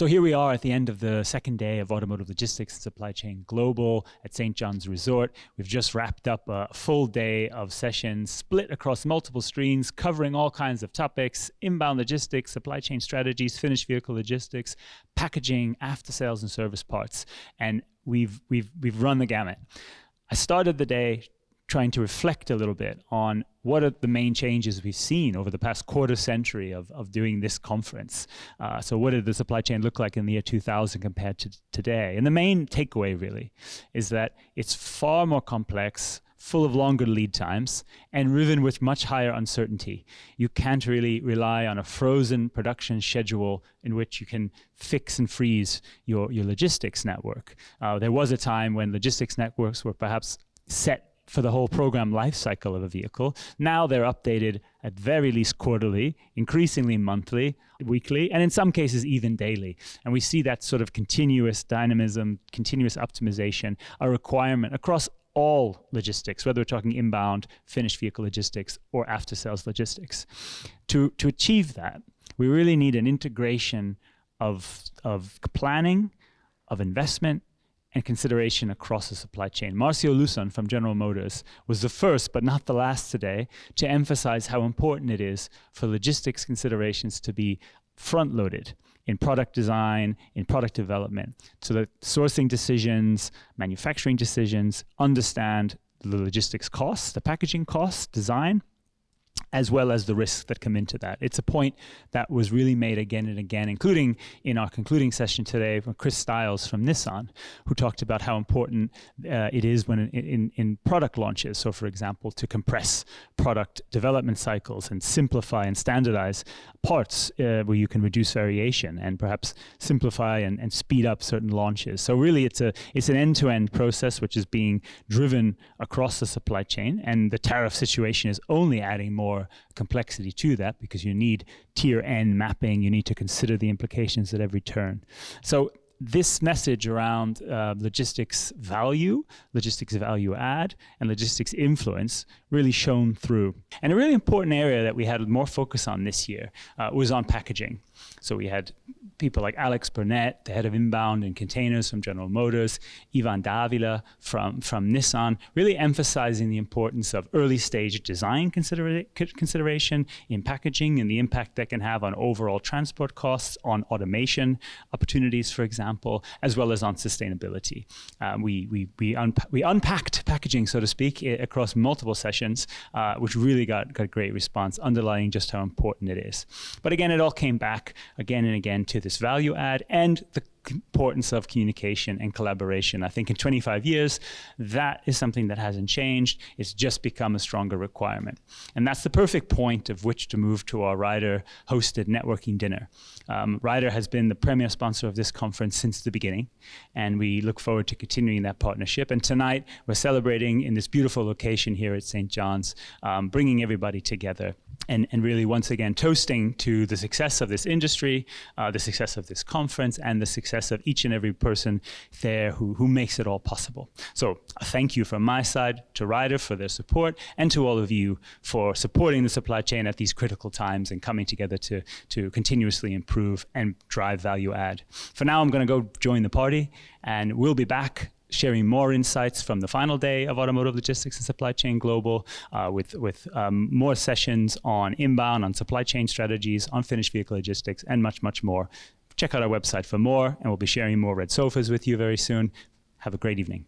So here we are at the end of the second day of Automotive Logistics and Supply Chain Global at St. John's Resort. We've just wrapped up a full day of sessions split across multiple streams, covering all kinds of topics: inbound logistics, supply chain strategies, finished vehicle logistics, packaging, after sales and service parts. And we've run the gamut. I started the day trying to reflect a little bit on what are the main changes we've seen over the past quarter century of doing this conference. So what did the supply chain look like in the year 2000 compared to today? And the main takeaway really is that it's far more complex, full of longer lead times, and riven with much higher uncertainty. You can't really rely on a frozen production schedule in which you can fix and freeze your logistics network. There was a time when logistics networks were perhaps set for the whole program life cycle of a vehicle. Now they're updated at very least quarterly, increasingly monthly, weekly, and in some cases even daily. And we see that sort of continuous dynamism, continuous optimization, a requirement across all logistics, whether we're talking inbound, finished vehicle logistics, or after-sales logistics. To achieve that, we really need an integration of planning, of investment, and consideration across the supply chain. Marcio Luson from General Motors was the first, but not the last today, to emphasize how important it is for logistics considerations to be front-loaded in product design, in product development, so that sourcing decisions, manufacturing decisions understand the logistics costs, the packaging costs, design, as well as the risks that come into that. It's a point that was really made again and again, including in our concluding session today from Chris Stiles from Nissan, who talked about how important it is when in product launches. So for example, to compress product development cycles and simplify and standardize parts where you can reduce variation and perhaps simplify and speed up certain launches. So really it's an end-to-end process which is being driven across the supply chain, and the tariff situation is only adding more complexity to that because you need tier N mapping, you need to consider the implications at every turn. So this message around logistics value add, and logistics influence really shone through. And a really important area that we had more focus on this year was on packaging. So we had people like Alex Burnett, the head of inbound and containers from General Motors, Ivan Davila from Nissan, really emphasizing the importance of early stage design consideration in packaging and the impact that can have on overall transport costs, on automation opportunities, for example, as well as on sustainability. We unpacked packaging, so to speak, across multiple sessions, which really got great response, underlining just how important it is. But again, it all came back again and again to this value add and the importance of communication and collaboration. I think in 25 years, that is something that hasn't changed. It's just become a stronger requirement. And that's the perfect point of which to move to our Ryder-hosted networking dinner. Ryder has been the premier sponsor of this conference since the beginning, and we look forward to continuing that partnership. And tonight, we're celebrating in this beautiful location here at St. John's, bringing everybody together and really once again toasting to the success of this industry, the success of this conference, and the success of each and every person there who makes it all possible. So a thank you from my side to Ryder for their support, and to all of you for supporting the supply chain at these critical times and coming together to continuously improve and drive value add. For now, I'm going to go join the party, and we'll be back sharing more insights from the final day of Automotive Logistics and Supply Chain Global with more sessions on inbound, on supply chain strategies, on finished vehicle logistics, and much, much more. Check out our website for more, and we'll be sharing more red sofas with you very soon. Have a great evening.